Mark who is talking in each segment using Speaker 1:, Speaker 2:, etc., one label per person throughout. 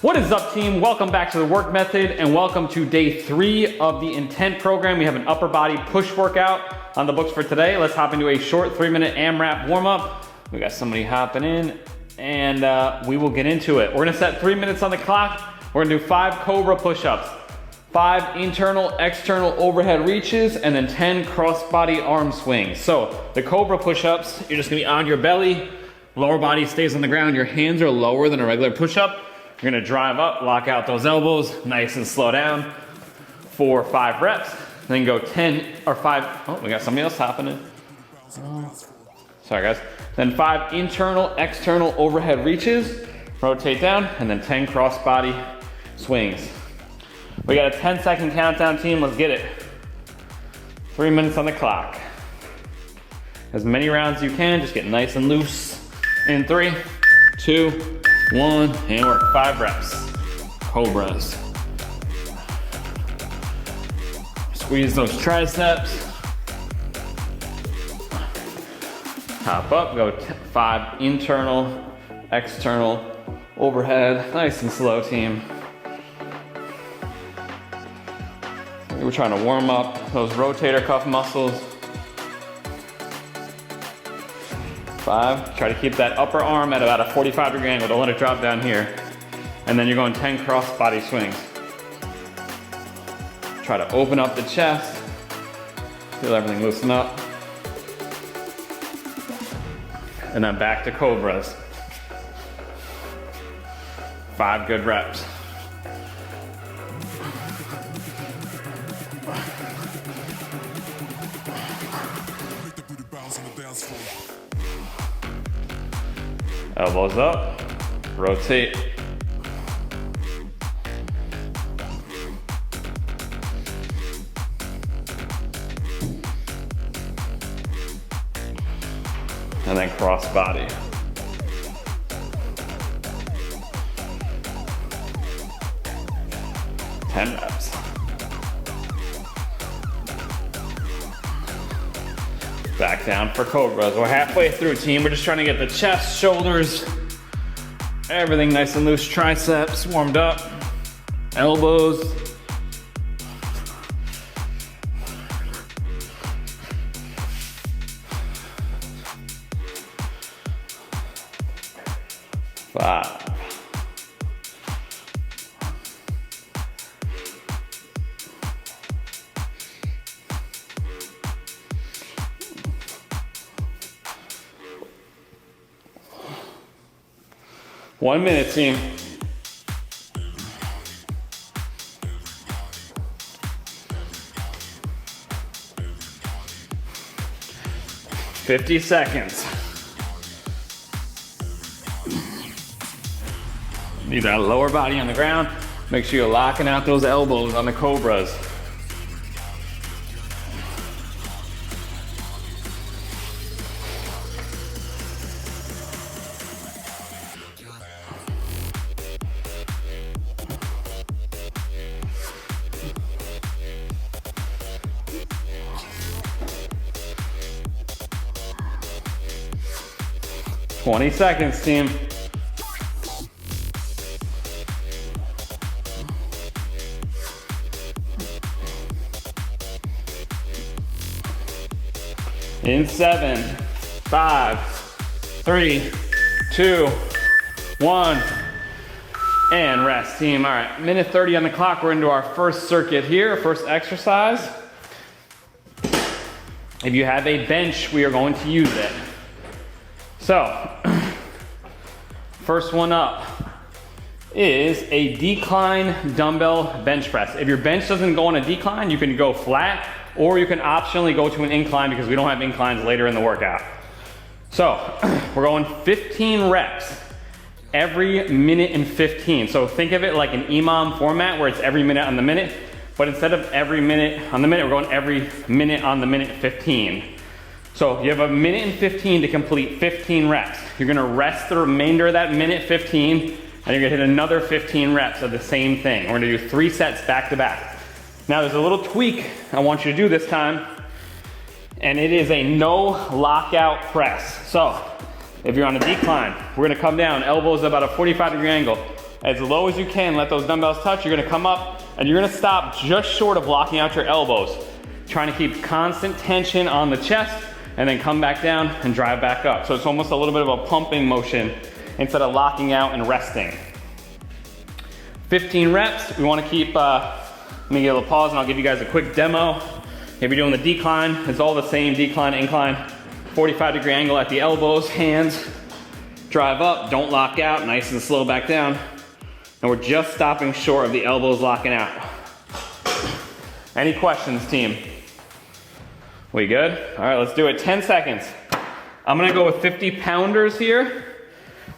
Speaker 1: What is up, team? Welcome back to the work method and welcome to day 3 of the intent program. We have an upper body push workout on the books for today. Let's hop into a short 3-minute AMRAP warm up. We got somebody hopping in and we will get into it. We're gonna set 3 minutes on the clock. We're gonna do 5 Cobra push-ups, 5 internal, external overhead reaches, and then 10 crossbody arm swings. So the Cobra push-ups, you're just gonna be on your belly, lower body stays on the ground, your hands are lower than a regular push-up. You're gonna drive up, lock out those elbows, nice and slow down for 5 reps. Then go 10 or 5, oh, we got somebody else hopping in. Sorry guys. Then 5 internal, external overhead reaches, rotate down, and then 10 crossbody swings. We got a 10-second countdown, team, let's get it. 3 minutes on the clock. As many rounds as you can, just get nice and loose. In 3, 2, 1, and work 5 reps. Cobras. Squeeze those triceps. Hop up, go 5 internal, external, overhead. Nice and slow, team. We're trying to warm up those rotator cuff muscles. 5, try to keep that upper arm at about a 45-degree angle. Don't let it drop down here. And then you're going 10 cross body swings. Try to open up the chest. Feel everything loosen up. And then back to Cobras. 5 good reps. Elbows up, rotate. And then cross body. Ten reps. Back down for Cobras. We're halfway through, team. We're just trying to get the chest, shoulders, everything nice and loose. Triceps warmed up, elbows. Five. One minute, team. $50 seconds. Need that lower body on the ground. Make sure you're locking out those elbows on the Cobras. $20 seconds, team. In 7, 5, 3, 2, 1, and rest, team. All right, minute 30 on the clock. We're into our first circuit here, first exercise. If you have a bench, we are going to use it. So, first one up is a decline dumbbell bench press. If your bench doesn't go on a decline, you can go flat, or you can optionally go to an incline because we don't have inclines later in the workout. So, we're going 15 reps every minute and 15. So think of it like an EMOM format where it's every minute on the minute, but instead of every minute on the minute, we're going every minute on the minute 15. So you have a minute and 15 to complete 15 reps. You're gonna rest the remainder of that minute 15, and you're gonna hit another 15 reps of the same thing. We're gonna do 3 sets back to back. Now there's a little tweak I want you to do this time, and it is a no lockout press. So if you're on a decline, we're gonna come down, elbows about a 45-degree angle, as low as you can. Let those dumbbells touch. You're gonna come up and you're gonna stop just short of locking out your elbows. Trying to keep constant tension on the chest and then come back down and drive back up. So it's almost a little bit of a pumping motion instead of locking out and resting. 15 reps, we wanna keep, let me get a little pause and I'll give you guys a quick demo. If you're doing the decline, it's all the same, decline, incline, 45-degree angle at the elbows, hands, drive up, don't lock out, nice and slow back down. And we're just stopping short of the elbows locking out. Any questions, team? We good? All right, let's do it, 10 seconds. I'm gonna go with 50 pounders here.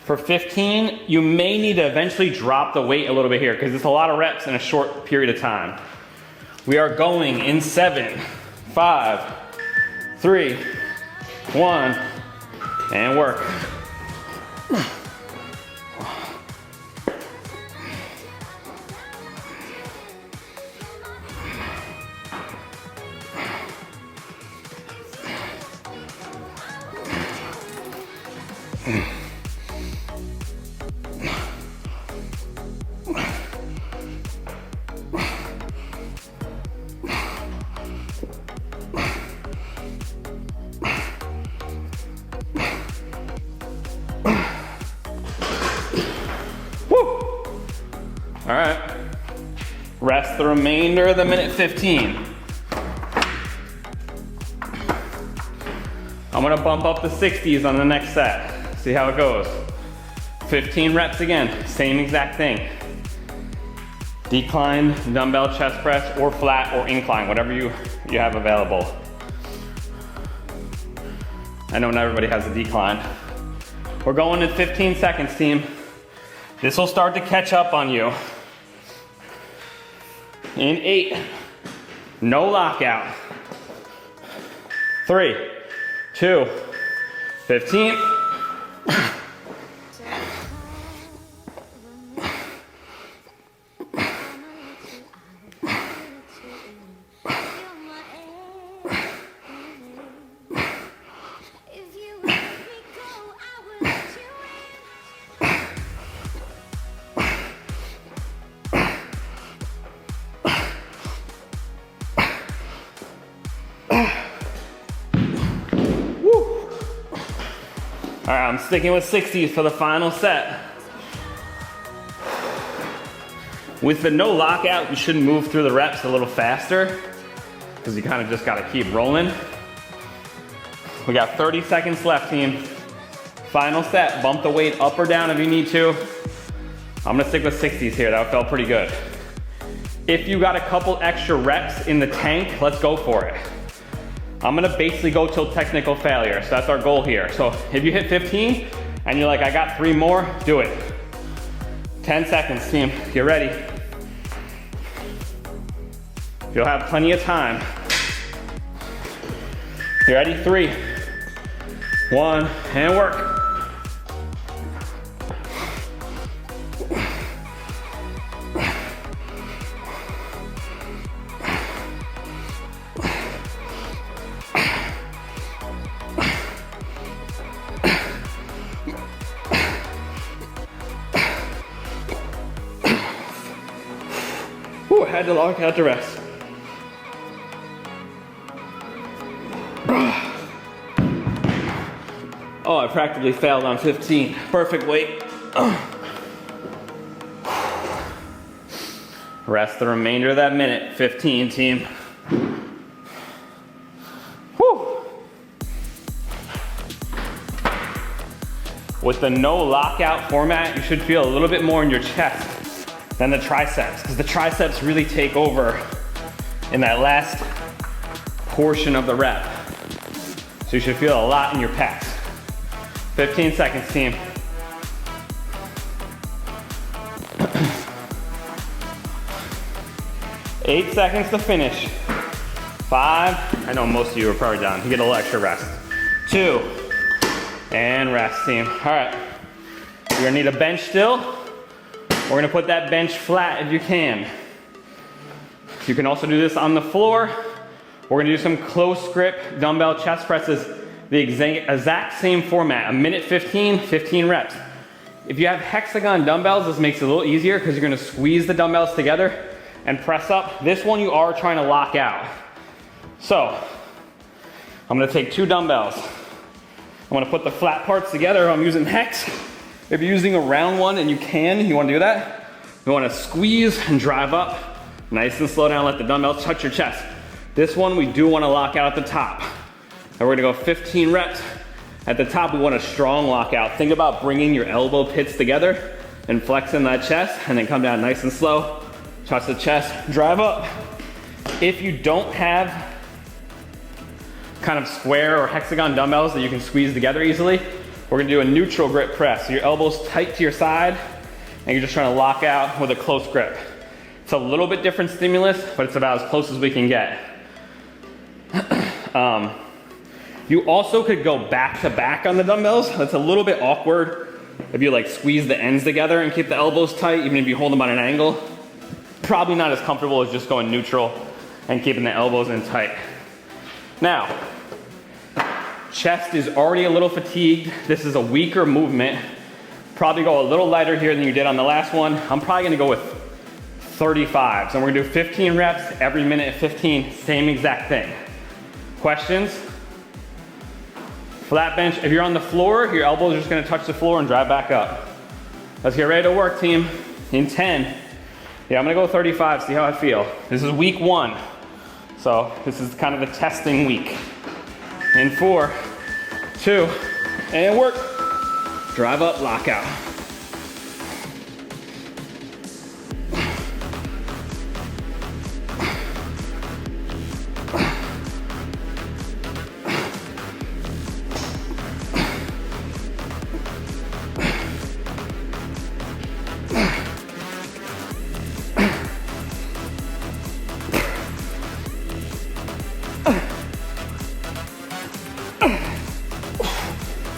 Speaker 1: For 15, you may need to eventually drop the weight a little bit here because it's a lot of reps in a short period of time. We are going in 7, 5, 3, 1, and work. All right, rest the remainder of the minute 15. I'm gonna bump up the 60s on the next set. See how it goes. 15 reps again, same exact thing. Decline, dumbbell chest press, or flat or incline, whatever you have available. I know not everybody has a decline. We're going in 15 seconds, team. This will start to catch up on you. In 8, no lockout. 3, 2, 15. All right, I'm sticking with 60s for the final set. With the no lockout, you should move through the reps a little faster because you kind of just got to keep rolling. We got 30 seconds left, team. Final set, bump the weight up or down if you need to. I'm gonna stick with 60s here, that felt pretty good. If you got a couple extra reps in the tank, let's go for it. I'm gonna basically go till technical failure, so that's our goal here. So if you hit 15 and you're like, I got 3 more, do it. 10 seconds, team, get ready. You'll have plenty of time. You ready? 3, 1, and work. Whew, had to lock out the rest. Oh, I practically failed on 15. Perfect weight. Rest the remainder of that minute. 15, team. Whew. With the no lockout format, you should feel a little bit more in your chest than the triceps, because the triceps really take over in that last portion of the rep. So you should feel a lot in your pecs. 15 seconds, team. 8 seconds to finish. 5, I know most of you are probably done. You get a little extra rest. 2, and rest, team. All right, you're gonna need a bench still. We're gonna put that bench flat if you can. You can also do this on the floor. We're gonna do some close grip dumbbell chest presses, the exact same format, a minute 15, 15 reps. If you have hexagon dumbbells, this makes it a little easier because you're gonna squeeze the dumbbells together and press up. This one you are trying to lock out. So, I'm gonna take 2 dumbbells. I'm gonna put the flat parts together. I'm using hex. If you're using a round one and you wanna do that, you wanna squeeze and drive up. Nice and slow down, let the dumbbells touch your chest. This one we do wanna lock out at the top. And we're gonna go 15 reps. At the top, we want a strong lockout. Think about bringing your elbow pits together and flexing that chest, and then come down nice and slow. Touch the chest, drive up. If you don't have kind of square or hexagon dumbbells that you can squeeze together easily, we're gonna do a neutral grip press. So your elbow's tight to your side, and you're just trying to lock out with a close grip. It's a little bit different stimulus, but it's about as close as we can get. You also could go back to back on the dumbbells. That's a little bit awkward if you like squeeze the ends together and keep the elbows tight, even if you hold them on an angle. Probably not as comfortable as just going neutral and keeping the elbows in tight. Now, chest is already a little fatigued. This is a weaker movement. Probably go a little lighter here than you did on the last one. I'm probably gonna go with 35. So we're gonna do 15 reps, every minute 15, same exact thing. Questions? Flat bench, if you're on the floor, your elbows are just gonna touch the floor and drive back up. Let's get ready to work, team. In 10. Yeah, I'm gonna go 35, see how I feel. This is week 1. So this is kind of the testing week. In 4, 2, and work. Drive up, lockout.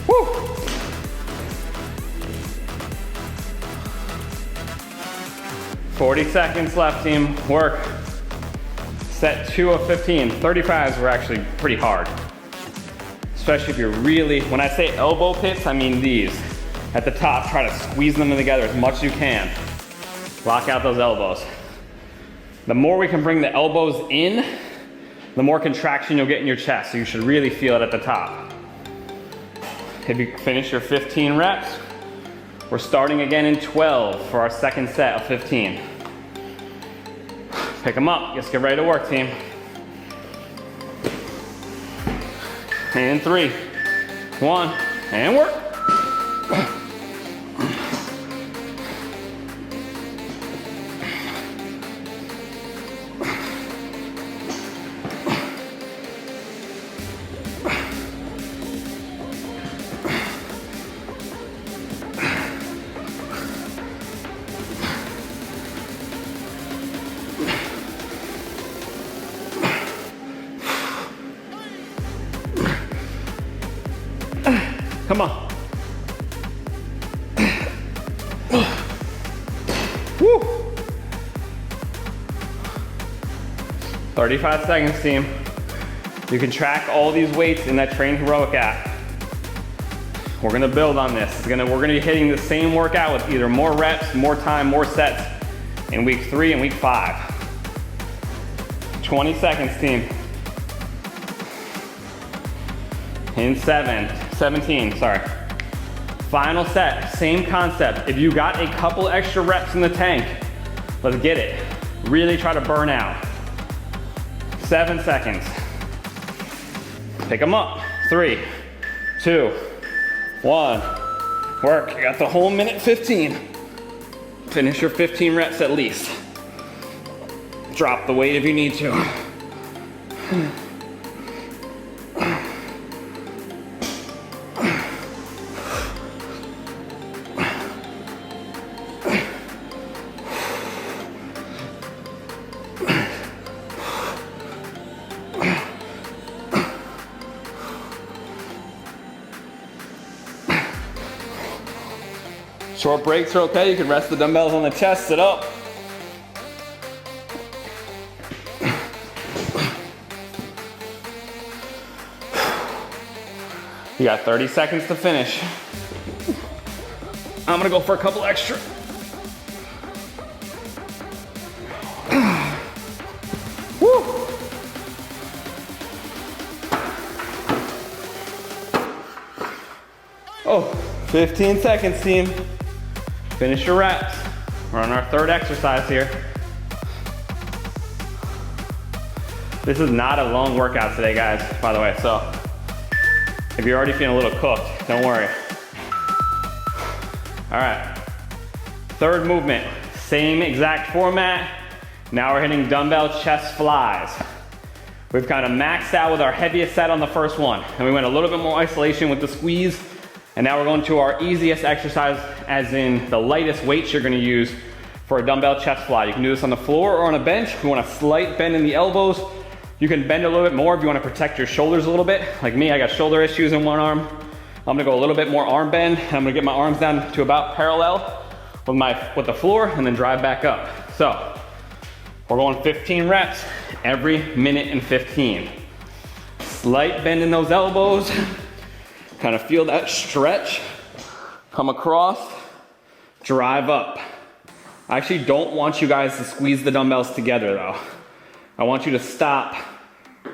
Speaker 1: Woo! 40 seconds left, team. Work. Set 2 of 15. 35s were actually pretty hard. Especially if you're really, when I say elbow pits, I mean these. At the top, try to squeeze them together as much as you can. Lock out those elbows. The more we can bring the elbows in, the more contraction you'll get in your chest. So you should really feel it at the top. If you finish your 15 reps, we're starting again in 12 for our second set of 15. Pick them up. Let's get ready to work, team. And 3, 1, and work. Come on. Woo. 35 seconds, team. You can track all these weights in that Train Heroic app. We're gonna build on this. We're gonna be hitting the same workout with either more reps, more time, more sets in week 3 and week 5. 20 seconds, team. In 17, sorry. Final set, same concept. If you got a couple extra reps in the tank, let's get it. Really try to burn out. 7 seconds. Pick them up. 3, 2, 1. Work, you got the whole minute 15. Finish your 15 reps at least. Drop the weight if you need to. Short breaks are okay. You can rest the dumbbells on the chest, sit up. You got 30 seconds to finish. I'm gonna go for a couple extra. Woo! Oh, 15 seconds, team. Finish your reps. We're on our third exercise here. This is not a long workout today, guys, by the way, so if you're already feeling a little cooked, don't worry. All right, third movement, same exact format. Now we're hitting dumbbell chest flies. We've kind of maxed out with our heaviest set on the first one, and we went a little bit more isolation with the squeeze, and now we're going to our easiest exercise, as in the lightest weights you're gonna use for a dumbbell chest fly. You can do this on the floor or on a bench. If you want a slight bend in the elbows, you can bend a little bit more if you want to protect your shoulders a little bit. Like me, I got shoulder issues in one arm. I'm gonna go a little bit more arm bend. I'm gonna get my arms down to about parallel with the floor and then drive back up. So we're going 15 reps every minute and 15. Slight bend in those elbows. Kind of feel that stretch. Come across, drive up. I actually don't want you guys to squeeze the dumbbells together though. I want you to stop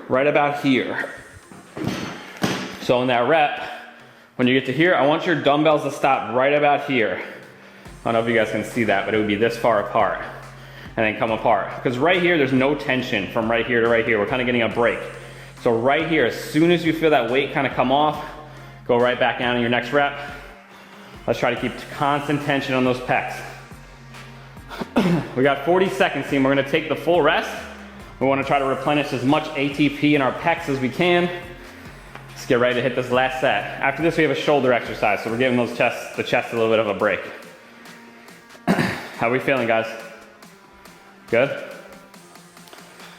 Speaker 1: right about here. So in that rep, when you get to here, I want your dumbbells to stop right about here. I don't know if you guys can see that, but it would be this far apart and then come apart. Because right here, there's no tension from right here to right here. We're kind of getting a break. So right here, as soon as you feel that weight kind of come off, go right back down in your next rep. Let's try to keep constant tension on those pecs. We got 40 seconds, team. We're gonna take the full rest. We wanna try to replenish as much ATP in our pecs as we can. Let's get ready to hit this last set. After this, we have a shoulder exercise, so we're giving the chest a little bit of a break. How are we feeling, guys? Good?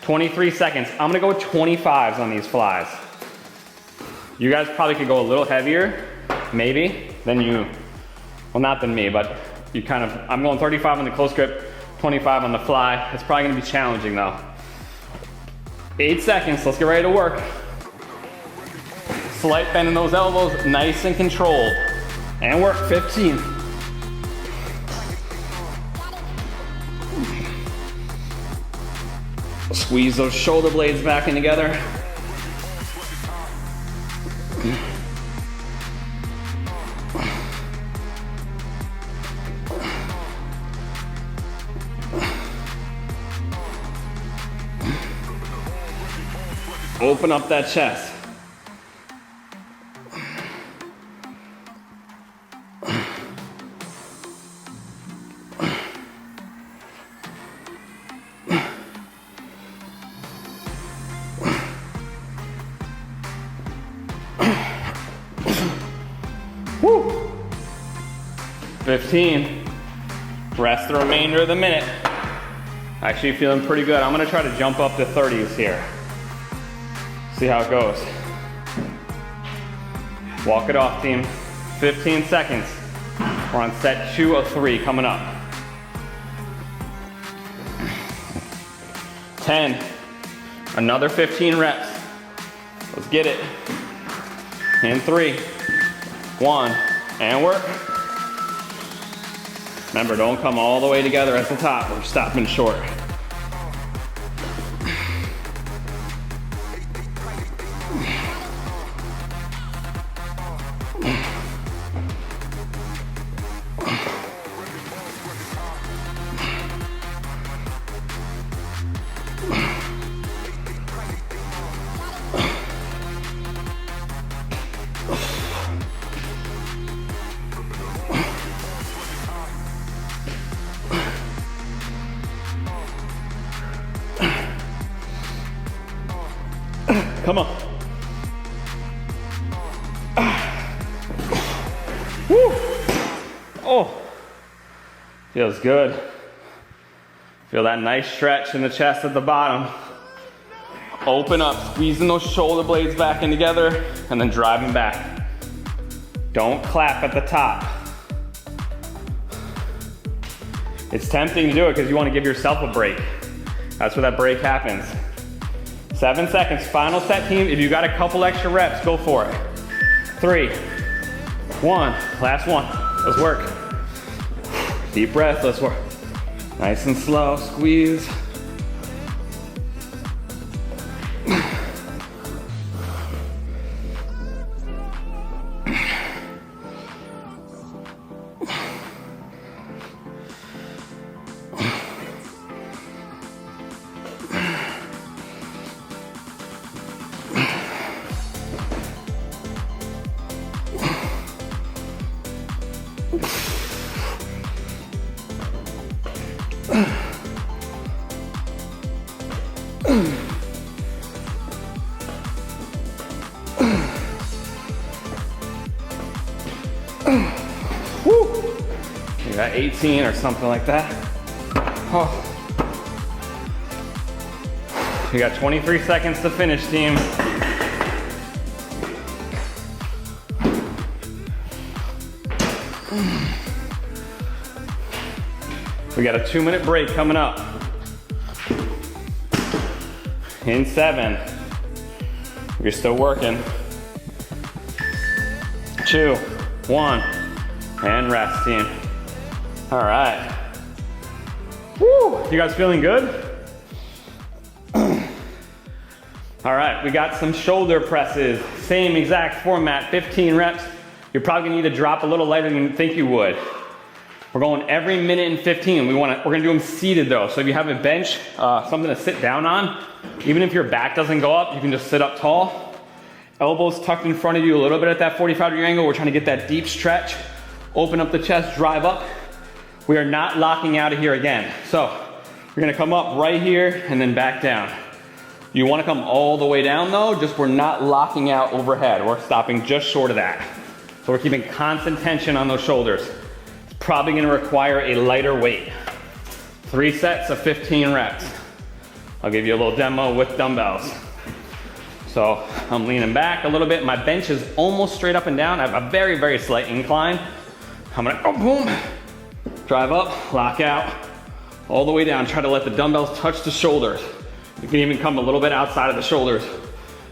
Speaker 1: 23 seconds. I'm gonna go with 25s on these flies. You guys probably could go a little heavier, maybe, than you, well, not than me, but you kind of, I'm going 35 on the close grip, 25 on the fly. It's probably gonna be challenging though. 8 seconds, let's get ready to work. Slight bend in those elbows, nice and controlled. And work, 15. Squeeze those shoulder blades back in together. Open up that chest. Woo! 15. Rest the remainder of the minute. Actually feeling pretty good. I'm gonna try to jump up to 30s here. See how it goes. Walk it off, team. 15 seconds. We're on set 2 of 3 coming up. 10. Another 15 reps. Let's get it. In 3, 1, and work. Remember, don't come all the way together at the top. We're stopping short. Come on. Woo. Oh, feels good. Feel that nice stretch in the chest at the bottom. Open up, squeezing those shoulder blades back in together, and then driving back. Don't clap at the top. It's tempting to do it because you want to give yourself a break. That's where that break happens. 7 seconds, final set, team. If you got a couple extra reps, go for it. 3, 1, last one. Let's work. Deep breath, let's work. Nice and slow, squeeze.
Speaker 2: Woo.
Speaker 1: You got 18 or something like that. Oh. You got 23 seconds to finish, team. We got a 2-minute break coming up. In 7. You're still working. 2, 1, and rest, team. All right. Woo! You guys feeling good? All right, we got some shoulder presses. Same exact format, 15 reps. You're probably gonna need to drop a little lighter than you think you would. We're going every minute and 15. We're gonna do them seated though. So if you have a bench, something to sit down on, even if your back doesn't go up, you can just sit up tall. Elbows tucked in front of you a little bit at that 45-degree angle. We're trying to get that deep stretch. Open up the chest, drive up. We are not locking out of here again. So you're gonna come up right here and then back down. You wanna come all the way down though, just we're not locking out overhead. We're stopping just short of that. So we're keeping constant tension on those shoulders. It's probably gonna require a lighter weight. 3 sets of 15 reps. I'll give you a little demo with dumbbells. So I'm leaning back a little bit. My bench is almost straight up and down. I have a very, very slight incline. I'm gonna, boom, drive up, lock out, all the way down. Try to let the dumbbells touch the shoulders. You can even come a little bit outside of the shoulders.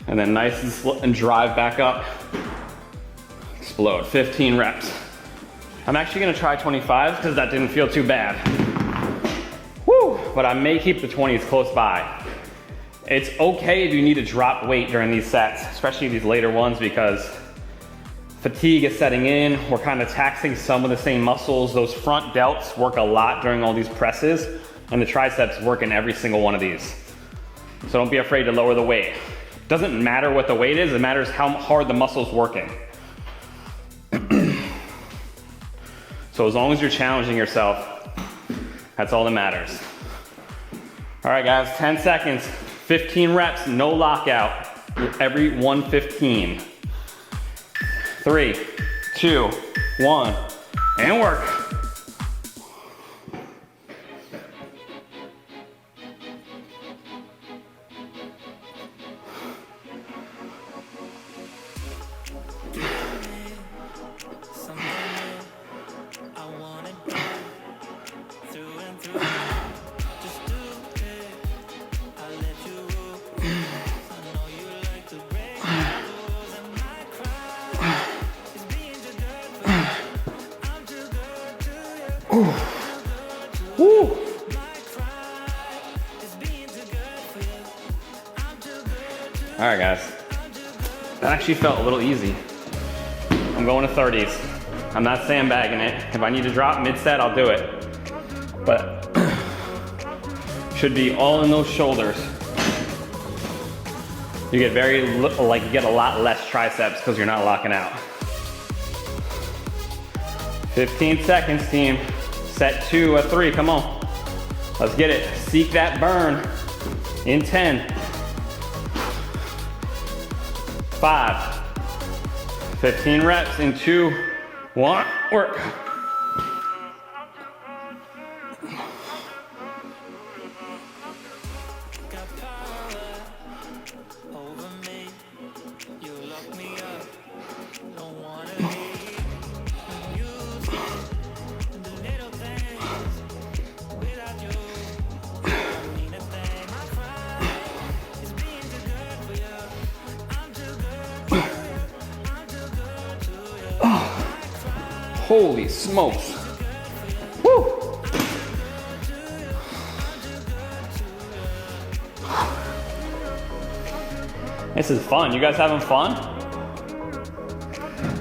Speaker 1: And then nice and drive back up. Explode, 15 reps. I'm actually gonna try 25 because that didn't feel too bad. Woo, but I may keep the 20s close by. It's okay if you need to drop weight during these sets, especially these later ones, because fatigue is setting in. We're kind of taxing some of the same muscles. Those front delts work a lot during all these presses, and the triceps work in every single one of these. So don't be afraid to lower the weight. It doesn't matter what the weight is, it matters how hard the muscle's working. So as long as you're challenging yourself, that's all that matters. All right guys, 10 seconds, 15 reps, no lockout, every 115. 3, 2, 1, and work. Woo. All right, guys. That actually felt a little easy. I'm going to 30s. I'm not sandbagging it. If I need to drop mid-set, I'll do it. But should be all in those shoulders. You get you get a lot less triceps because you're not locking out. 15 seconds, team. Set 2 or 3, come on. Let's get it. Seek that burn in 10. 5. 15 reps in 2, 1, work. Holy smokes. Woo! This is fun. You guys having fun?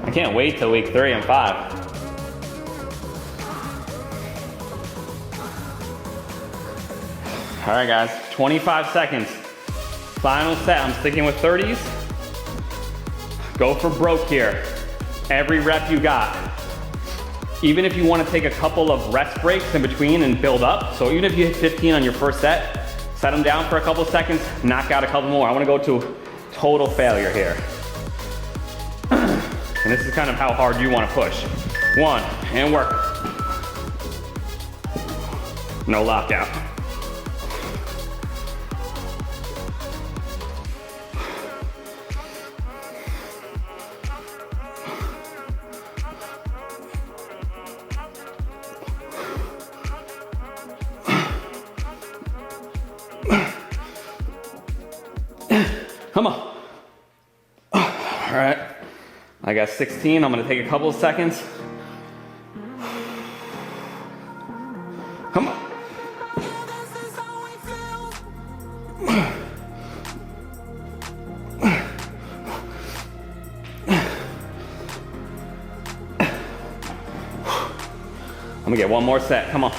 Speaker 1: I can't wait till week 3 and 5. All right, guys, 25 seconds. Final set. I'm sticking with 30s. Go for broke here. Every rep you got. Even if you want to take a couple of rest breaks in between and build up. So even if you hit 15 on your first set them down for a couple seconds, knock out a couple more. I want to go to total failure here. And this is kind of how hard you want to push. 1, and work. No lockout. Come on. All right. I got 16. I'm gonna take a couple of seconds. Come on. I'm gonna get one more set. Come on.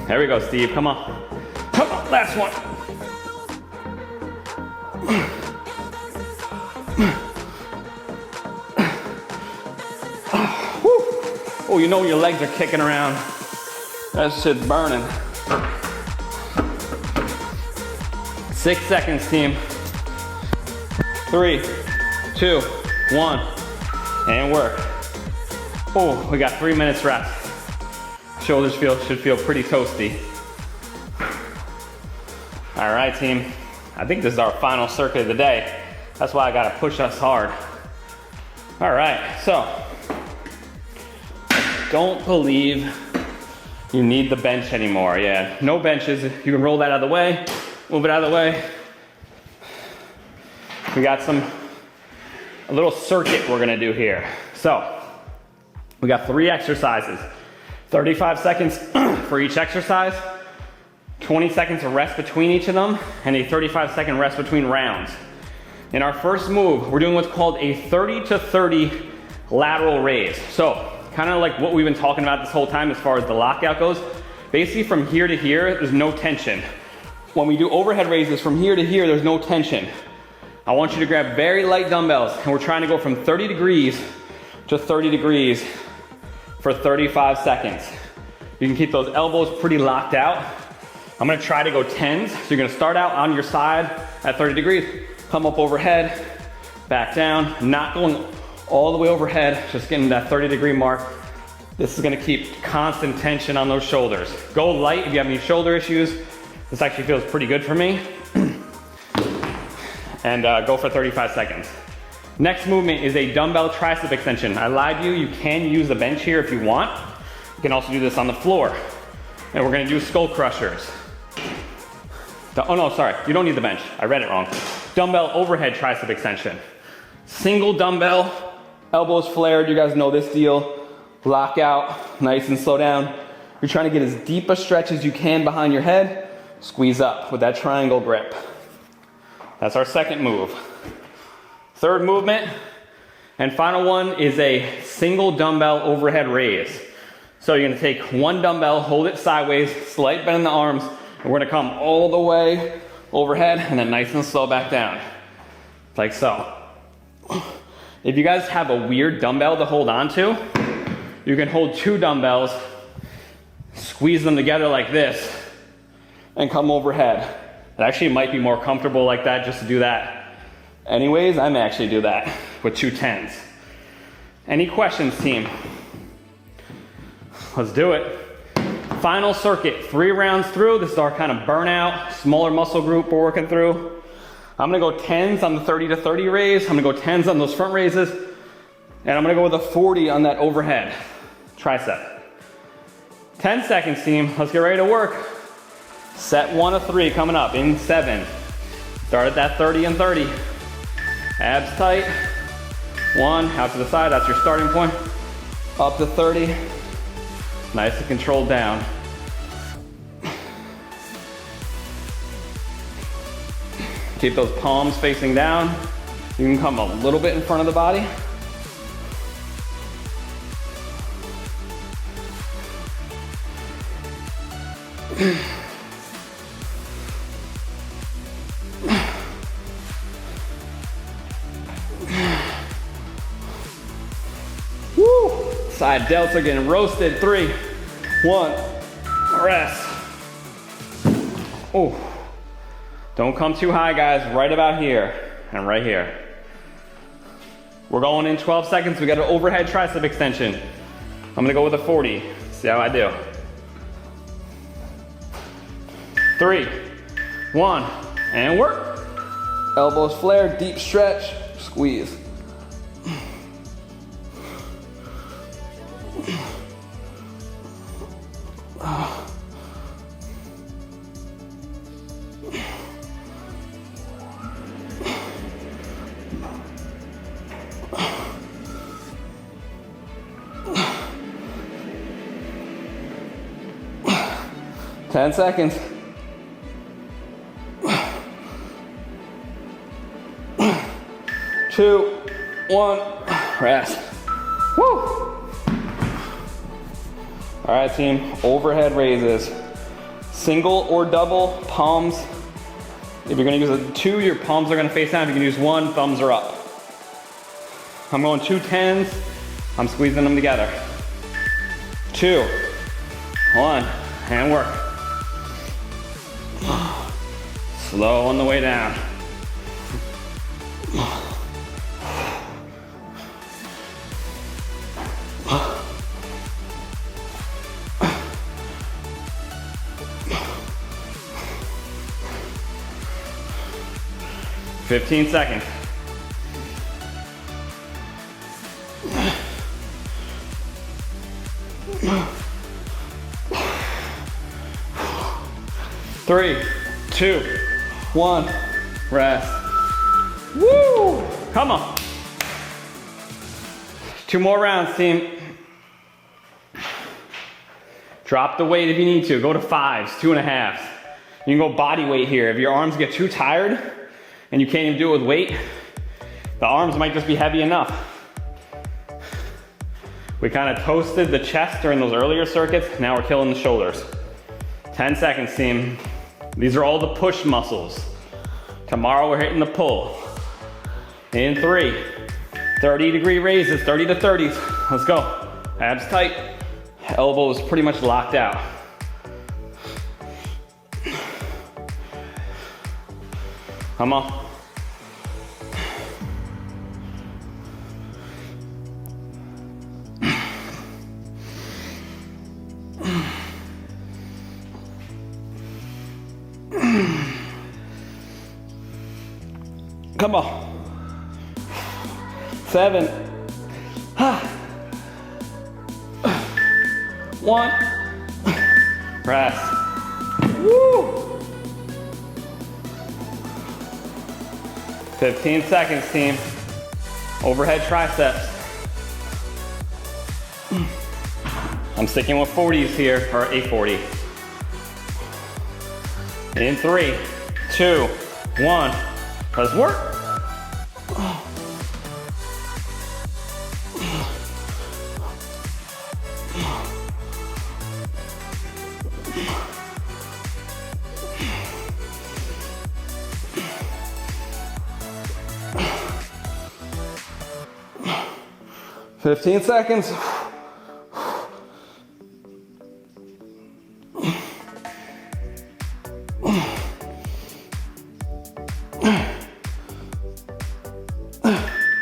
Speaker 1: There we go, Steve. Come on. Come on, last one. Oh, you know your legs are kicking around. That shit's burning. 6 seconds, team. 3, 2, 1, and work. Oh, we got 3 minutes rest. Shoulders should feel pretty toasty. All right, team. I think this is our final circuit of the day. That's why I gotta push us hard. All right, so I don't believe you need the bench anymore. Yeah, no benches. You can roll that out of the way, move it out of the way. We got a little circuit we're gonna do here. So we got 3 exercises, 35 seconds for each exercise, 20 seconds of rest between each of them, and a 35-second rest between rounds. In our first move, we're doing what's called a 30 to 30 lateral raise. So, kind of like what we've been talking about this whole time as far as the lockout goes. Basically from here to here, there's no tension. When we do overhead raises from here to here, there's no tension. I want you to grab very light dumbbells, and we're trying to go from 30 degrees to 30 degrees for 35 seconds. You can keep those elbows pretty locked out. I'm gonna try to go 10s. So you're gonna start out on your side at 30 degrees, come up overhead, back down, not going all the way overhead, just getting that 30-degree mark. This is gonna keep constant tension on those shoulders. Go light if you have any shoulder issues. This actually feels pretty good for me. And go for 35 seconds. Next movement is a dumbbell tricep extension. I lied to you, you can use the bench here if you want. You can also do this on the floor. And we're gonna do skull crushers. Oh no, sorry, you don't need the bench. I read it wrong. Dumbbell overhead tricep extension. Single dumbbell, elbows flared, you guys know this deal. Lock out, nice and slow down. You're trying to get as deep a stretch as you can behind your head. Squeeze up with that triangle grip. That's our second move. Third movement, and final one is a single dumbbell overhead raise. So you're gonna take one dumbbell, hold it sideways, slight bend in the arms, and we're gonna come all the way overhead and then nice and slow back down. Like so. If you guys have a weird dumbbell to hold on to, you can hold 2 dumbbells, squeeze them together like this, and come overhead. It actually might be more comfortable like that just to do that. Anyways, I may actually do that with 2 10s. Any questions, team? Let's do it. Final circuit, 3 rounds through. This is our kind of burnout, smaller muscle group we're working through. I'm gonna go 10s on the 30 to 30 raise. I'm gonna go 10s on those front raises. And I'm gonna go with a 40 on that overhead tricep. 10 seconds, team. Let's get ready to work. Set 1 of 3 coming up in 7. Start at that 30 and 30. Abs tight. 1, out to the side, that's your starting point. Up to 30. Nice and controlled down. Keep those palms facing down. You can come a little bit in front of the body. Woo! Side delts are getting roasted. 3, 1, rest. Oh, don't come too high, guys. Right about here and right here. We're going in 12 seconds. We got an overhead tricep extension. I'm gonna go with a 40. See how I do. 3, 1, and work. Elbows flared, deep stretch, squeeze. Ten seconds. 2, 1, rest. Woo! All right, team, overhead raises. Single or double, palms. If you're gonna use a 2, your palms are gonna face down. If you can use 1, thumbs are up. I'm going 2 10s. I'm squeezing them together. 2, 1, and work. Slow on the way down. Fifteen seconds. Three, 2, 1, rest. Woo! Come on. 2 more rounds, team. Drop the weight if you need to. Go to 5s, 2.5s. You can go body weight here. If your arms get too tired and you can't even do it with weight, the arms might just be heavy enough. We kind of toasted the chest during those earlier circuits. Now we're killing the shoulders. 10 seconds, team. These are all the push muscles. Tomorrow we're hitting the pull. In 3, 30-degree raises, 30 to 30s. Let's go. Abs tight, elbows pretty much locked out. Come on. Come on. 7. 1. Rest. Woo. 15 seconds, team. Overhead triceps. I'm sticking with 40s here, or a 40. In 3, 2, 1. Let's work. Fifteen seconds.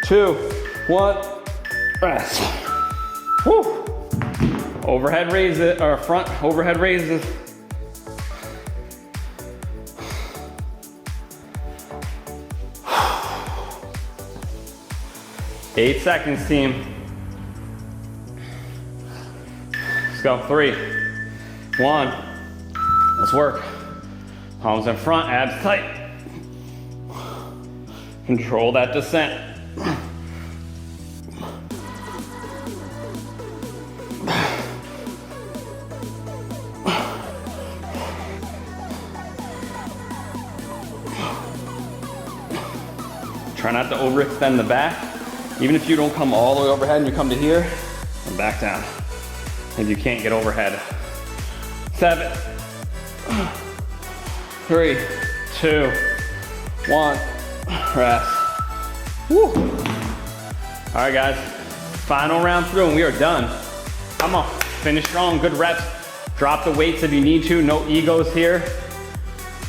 Speaker 1: Two, 1, rest. Woo. Overhead raises, or front overhead raises. 8 seconds, team. Let's go. 3, 1. Let's work. Palms in front, abs tight. Control that descent. Try not to overextend the back. Even if you don't come all the way overhead and you come to here, and back down. If you can't get overhead. 7, 3, 2, 1, rest. Woo. All right, guys, final round through and we are done. Come on, finish strong, good reps. Drop the weights if you need to, no egos here.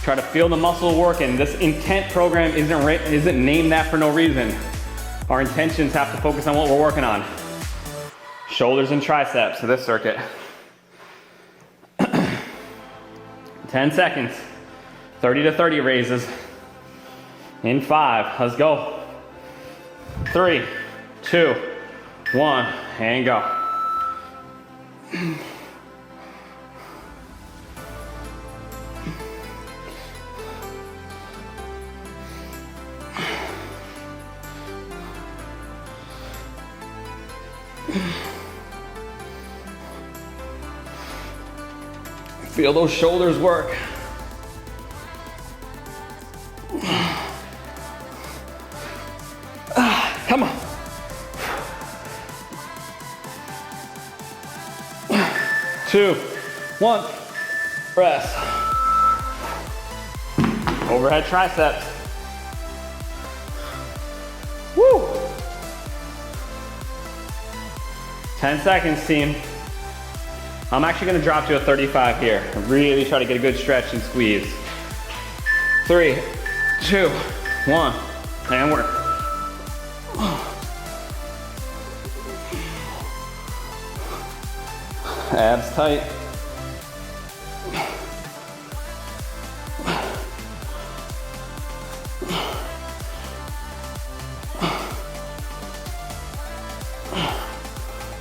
Speaker 1: Try to feel the muscle work, and this intent program isn't named that for no reason. Our intentions have to focus on what we're working on. Shoulders and triceps to this circuit. 10 seconds, 30 to 30 raises. In 5, let's go. 3, 2, 1, and go. Feel those shoulders work. Come on. 2, 1, rest. Overhead triceps. Woo! 10 seconds, team. I'm actually gonna drop to a 35 here. Really try to get a good stretch and squeeze. 3, 2, 1, and work. Abs tight.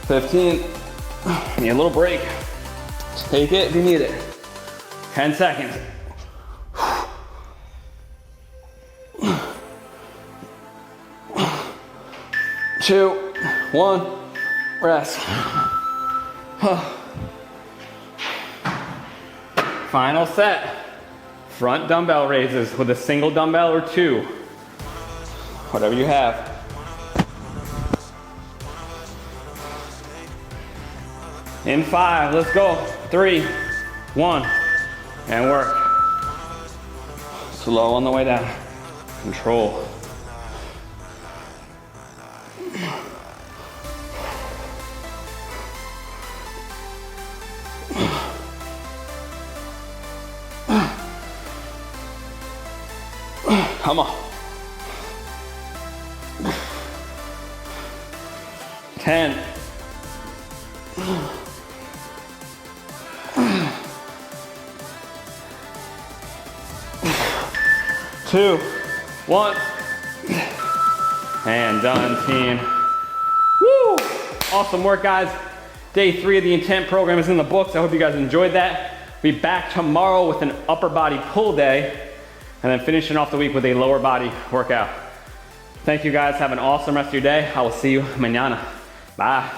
Speaker 1: $15. Need a little break. Take it if you need it. 10 seconds. Two, 1, rest. Final set. Front dumbbell raises with a single dumbbell or 2. Whatever you have. In 5, let's go. 3, 1, and work. Slow on the way down. Control. Come on. 10. 2, 1, and done, team. Woo! Awesome work, guys. Day 3 of the intent program is in the books. I hope you guys enjoyed that. We'll be back tomorrow with an upper body pull day, and then finishing off the week with a lower body workout. Thank you guys. Have an awesome rest of your day. I will see you mañana. Bye.